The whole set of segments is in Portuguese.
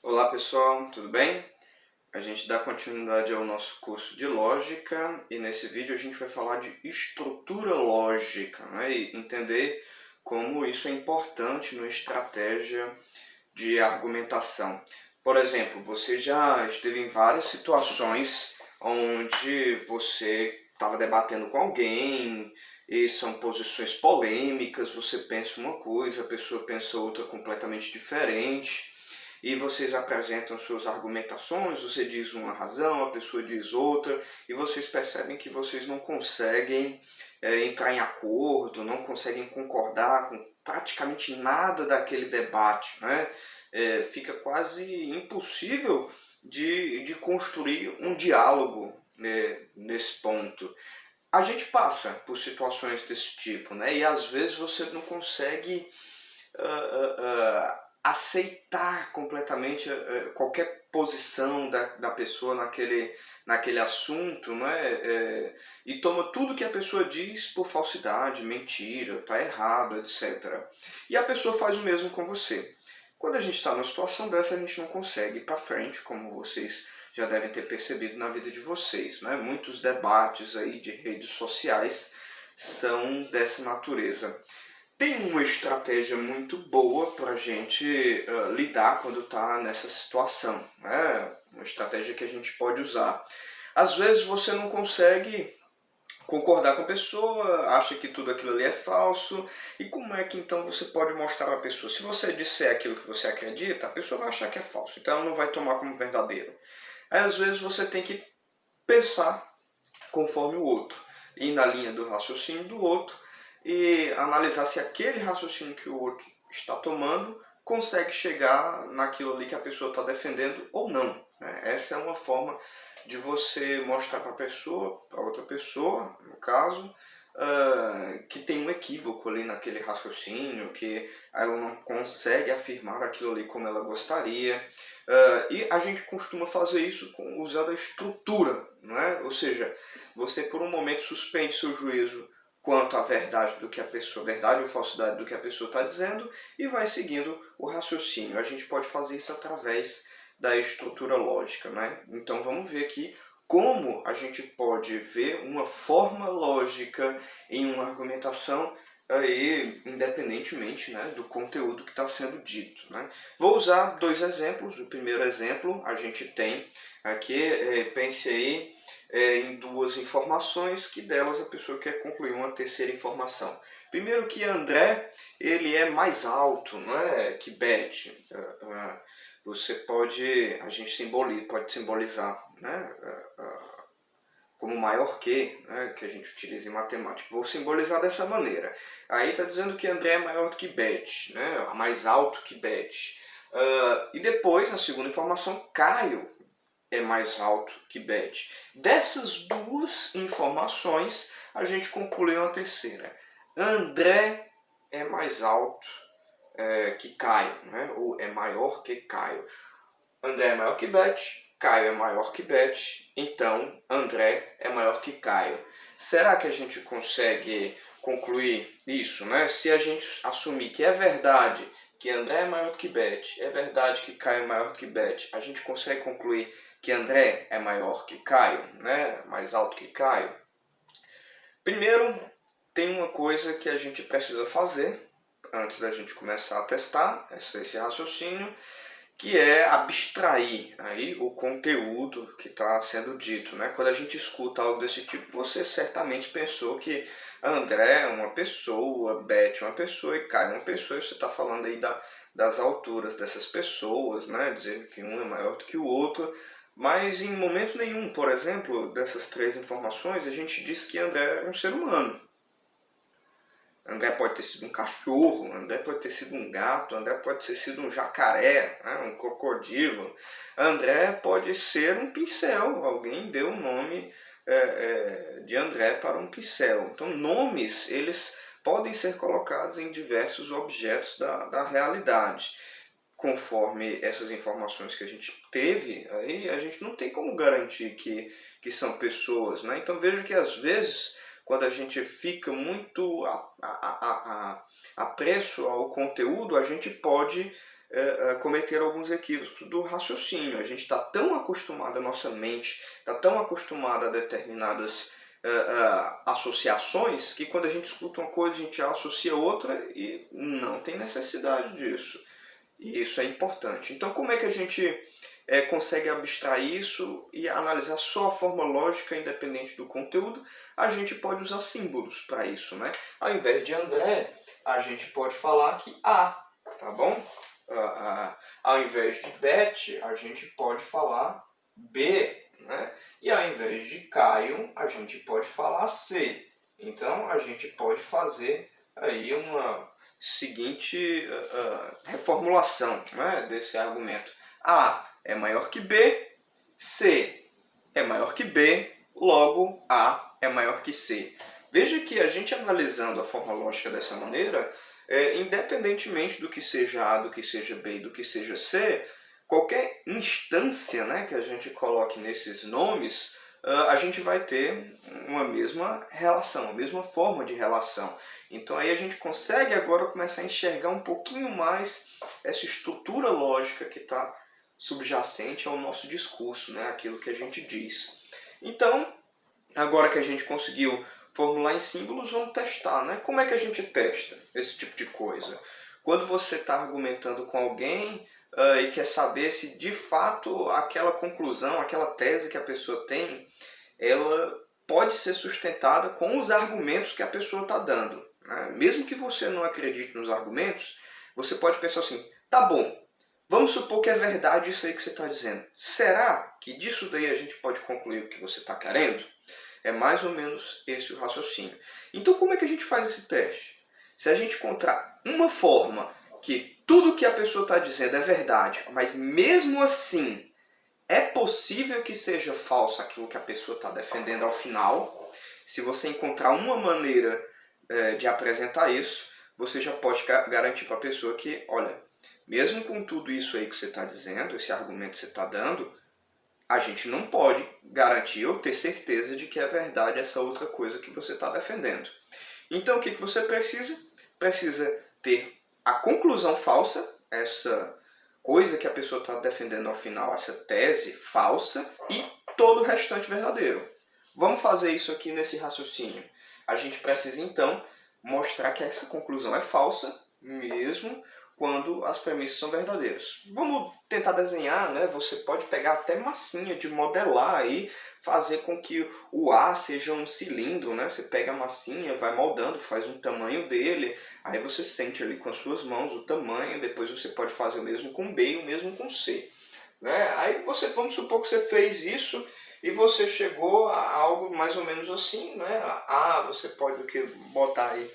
Olá pessoal, tudo bem? A gente dá continuidade ao nosso curso de lógica e nesse vídeo a gente vai falar de estrutura lógica, né? E entender como isso é importante numa estratégia de argumentação. Por exemplo, você já esteve em várias situações onde você estava debatendo com alguém e são posições polêmicas, você pensa uma coisa, a pessoa pensa outra completamente diferente e vocês apresentam suas argumentações, você diz uma razão, a pessoa diz outra, e vocês percebem que vocês não conseguem entrar em acordo, não conseguem concordar com praticamente nada daquele debate, né? Fica quase impossível de construir um diálogo, né, nesse ponto. A gente passa por situações desse tipo, né? E às vezes você não consegue aceitar completamente qualquer posição da pessoa naquele assunto, né? E toma tudo que a pessoa diz por falsidade, mentira, tá errado, etc. E a pessoa faz o mesmo com você. Quando a gente está numa situação dessa, a gente não consegue ir para frente, como vocês já devem ter percebido na vida de vocês, né? Muitos debates aí de redes sociais são dessa natureza. Tem uma estratégia muito boa para a gente lidar quando está nessa situação, né? Uma estratégia que a gente pode usar. Às vezes você não consegue concordar com a pessoa, acha que tudo aquilo ali é falso, e como é que então você pode mostrar para a pessoa? Se você disser aquilo que você acredita, a pessoa vai achar que é falso, então ela não vai tomar como verdadeiro. Aí, às vezes você tem que pensar conforme o outro, ir na linha do raciocínio do outro e analisar se aquele raciocínio que o outro está tomando consegue chegar naquilo ali que a pessoa está defendendo ou não. Essa é uma forma de você mostrar para a pessoa, para outra pessoa, no caso, que tem um equívoco ali naquele raciocínio, que ela não consegue afirmar aquilo ali como ela gostaria. E a gente costuma fazer isso usando a estrutura, não é? Ou seja, você por um momento suspende seu juízo quanto à verdade do que a pessoa, verdade ou falsidade do que a pessoa está dizendo e vai seguindo o raciocínio. A gente pode fazer isso através da estrutura lógica, né? Então vamos ver aqui como a gente pode ver uma forma lógica em uma argumentação aí, independentemente, né, do conteúdo que está sendo dito, né? Vou usar dois exemplos. O primeiro exemplo a gente tem aqui, pense aí em duas informações, que delas a pessoa quer concluir uma terceira informação. Primeiro que André ele é mais alto, não é, que Beth. Você pode, a gente pode simbolizar, né, como maior que, né, que a gente utiliza em matemática. Vou simbolizar dessa maneira. Aí está dizendo que André é maior do que Beth, né, mais alto que Beth. E depois, a segunda informação, Caio é mais alto que Beth. Dessas duas informações, a gente concluiu uma terceira. André é mais alto que Caio, né? Ou é maior que Caio. André é maior que Beth, Caio é maior que Beth, então André é maior que Caio. Será que a gente consegue concluir isso, né? Se a gente assumir que é verdade que André é maior que Beth, é verdade que Caio é maior que Beth, a gente consegue concluir que André é maior que Caio, né? Mais alto que Caio? Primeiro, tem uma coisa que a gente precisa fazer antes da gente começar a testar esse raciocínio, que é abstrair aí o conteúdo que está sendo dito, né? Quando a gente escuta algo desse tipo, você certamente pensou que André é uma pessoa, Beth é uma pessoa e Caio é uma pessoa, e você está falando aí das alturas dessas pessoas, né? Dizer que um é maior do que o outro, mas em momento nenhum, por exemplo, dessas três informações, a gente diz que André é um ser humano. André pode ter sido um cachorro, André pode ter sido um gato, André pode ter sido um jacaré, né, um crocodilo. André pode ser um pincel, alguém deu o nome de André para um pincel. Então nomes, eles podem ser colocados em diversos objetos da realidade. Conforme essas informações que a gente teve, aí a gente não tem como garantir que são pessoas, né? Então veja que às vezes, quando a gente fica muito apresso ao conteúdo, a gente pode cometer alguns equívocos do raciocínio. A gente está tão acostumado, a nossa mente está tão acostumada a determinadas associações, que quando a gente escuta uma coisa a gente já associa outra e não tem necessidade disso. E isso é importante. Então como é que a gente consegue abstrair isso e analisar só a forma lógica independente do conteúdo? A gente pode usar símbolos para isso, né? Ao invés de André, a gente pode falar que A, tá bom? Ao invés de Beth, a gente pode falar B, né? E ao invés de Caio, a gente pode falar C. Então a gente pode fazer aí uma seguinte reformulação, né, desse argumento. A é maior que B, C é maior que B, logo A é maior que C. Veja que a gente analisando a forma lógica dessa maneira, independentemente do que seja A, do que seja B e do que seja C, qualquer instância, né, que a gente coloque nesses nomes, a gente vai ter uma mesma relação, uma mesma forma de relação. Então aí a gente consegue agora começar a enxergar um pouquinho mais essa estrutura lógica que está subjacente ao nosso discurso, né, aquilo que a gente diz. Então, agora que a gente conseguiu formular em símbolos, vamos testar, né? Como é que a gente testa esse tipo de coisa? Quando você está argumentando com alguém e quer saber se de fato aquela conclusão, aquela tese que a pessoa tem, ela pode ser sustentada com os argumentos que a pessoa está dando, né? Mesmo que você não acredite nos argumentos, você pode pensar assim, tá bom, vamos supor que é verdade isso aí que você está dizendo. Será que disso daí a gente pode concluir o que você está querendo? É mais ou menos esse o raciocínio. Então como é que a gente faz esse teste? Se a gente encontrar uma forma que tudo que a pessoa está dizendo é verdade, mas mesmo assim é possível que seja falso aquilo que a pessoa está defendendo ao final, se você encontrar uma maneira de apresentar isso, você já pode garantir para a pessoa que, olha, mesmo com tudo isso aí que você está dizendo, esse argumento que você está dando, a gente não pode garantir ou ter certeza de que é verdade essa outra coisa que você está defendendo. Então o que você precisa? Precisa ter a conclusão falsa, essa coisa que a pessoa está defendendo ao final, essa tese falsa, e todo o restante verdadeiro. Vamos fazer isso aqui nesse raciocínio. A gente precisa então mostrar que essa conclusão é falsa, mesmo quando as premissas são verdadeiras. Vamos tentar desenhar, né? Você pode pegar até massinha de modelar aí, fazer com que o A seja um cilindro, né? Você pega a massinha, vai moldando, faz um tamanho dele, aí você sente ali com as suas mãos o tamanho, depois você pode fazer o mesmo com B e o mesmo com C, né? Aí vamos supor que você fez isso e você chegou a algo mais ou menos assim, né? A você pode botar aí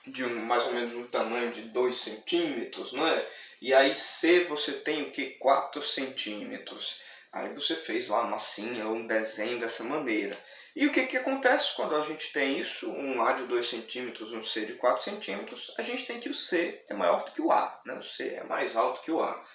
de mais ou menos um tamanho de 2 centímetros, não é? E aí C você tem o que? 4 centímetros. Aí você fez lá uma massinha ou um desenho dessa maneira. E o que acontece quando a gente tem isso? Um A de 2 centímetros, um C de 4 centímetros, a gente tem que o C é maior do que o A, né? O C é mais alto que o A.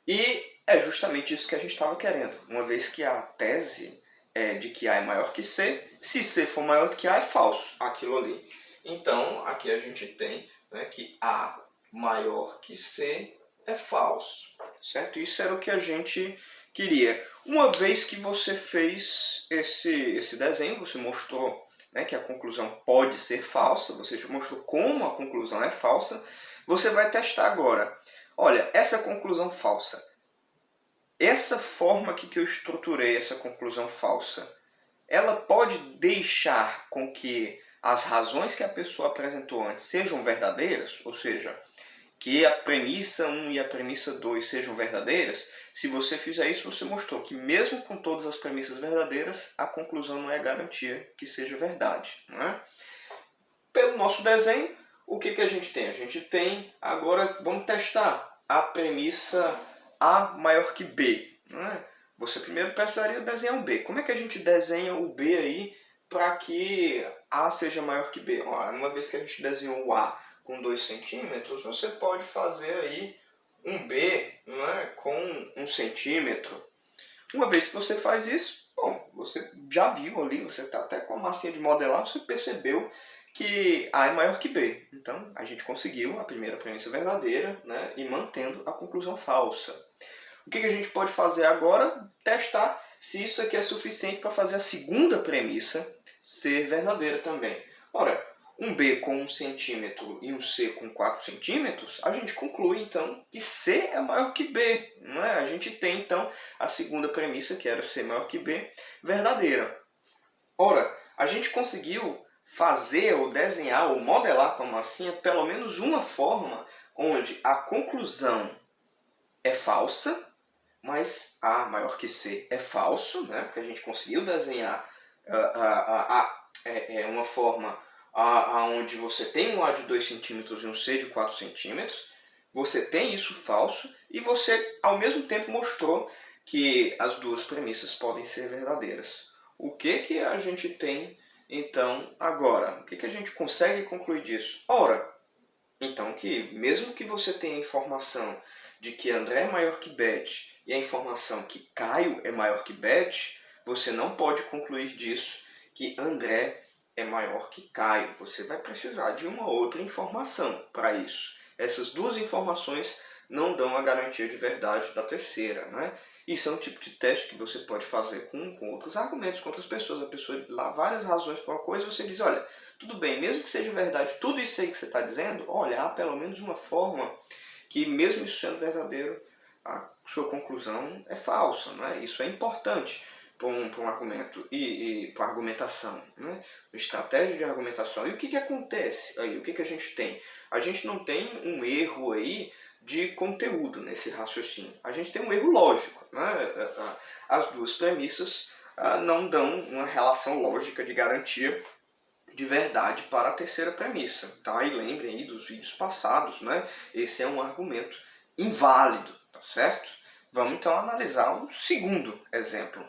E é justamente isso que a gente estava querendo. Uma vez que a tese é de que A é maior que C, se C for maior do que A é falso, aquilo ali. Então, aqui a gente tem, né, que A maior que C é falso, certo? Isso era o que a gente queria. Uma vez que você fez esse desenho, você mostrou, né, que a conclusão pode ser falsa, você mostrou como a conclusão é falsa, você vai testar agora. Olha, essa conclusão falsa, essa forma aqui que eu estruturei essa conclusão falsa, ela pode deixar com que as razões que a pessoa apresentou antes sejam verdadeiras, ou seja, que a premissa 1 e a premissa 2 sejam verdadeiras. Se você fizer isso, você mostrou que mesmo com todas as premissas verdadeiras, a conclusão não é garantia que seja verdade, não é? Pelo nosso desenho, o que a gente tem? A gente tem, agora vamos testar a premissa A maior que B, não é? Você primeiro precisaria desenhar um B. Como é que a gente desenha o B aí para que A seja maior que B? Uma vez que a gente desenhou o A com 2 centímetros, você pode fazer aí um B, não é? Com 1 centímetro. Uma vez que você faz isso, bom, você já viu ali, você está até com a massinha de modelar, você percebeu que A é maior que B. Então, a gente conseguiu a primeira premissa verdadeira, né, e mantendo a conclusão falsa. O que a gente pode fazer agora? Testar se isso aqui é suficiente para fazer a segunda premissa ser verdadeira também. Ora, um B com 1 centímetro e um C com 4 centímetros, a gente conclui então que C é maior que B. Não é? A gente tem então a segunda premissa, que era C maior que B, verdadeira. Ora, a gente conseguiu fazer ou desenhar ou modelar com a massinha pelo menos uma forma onde a conclusão é falsa, mas A maior que C é falso, né? Porque a gente conseguiu desenhar uma forma onde você tem um A de 2 centímetros e um C de 4 centímetros, você tem isso falso e você, ao mesmo tempo, mostrou que as duas premissas podem ser verdadeiras. O que a gente tem, então, agora? O que a gente consegue concluir disso? Ora, então que mesmo que você tenha a informação de que André é maior que Beth e a informação que Caio é maior que Beth, você não pode concluir disso que André é maior que Caio. Você vai precisar de uma outra informação para isso. Essas duas informações não dão a garantia de verdade da terceira, né? Isso é um tipo de teste que você pode fazer com outros argumentos, com outras pessoas. A pessoa dá várias razões para uma coisa e você diz, olha, tudo bem, mesmo que seja verdade tudo isso aí que você está dizendo, olha, há pelo menos uma forma que, mesmo isso sendo verdadeiro, a sua conclusão é falsa. Não é? Isso é importante para um argumento e para a argumentação, né? Uma estratégia de argumentação. E o que acontece aí? O que a gente tem? A gente não tem um erro aí de conteúdo nesse raciocínio. A gente tem um erro lógico. Né? As duas premissas não dão uma relação lógica de garantia de verdade para a terceira premissa. Tá? E lembrem aí dos vídeos passados, né? Esse é um argumento inválido, tá certo? Vamos então analisar o segundo exemplo.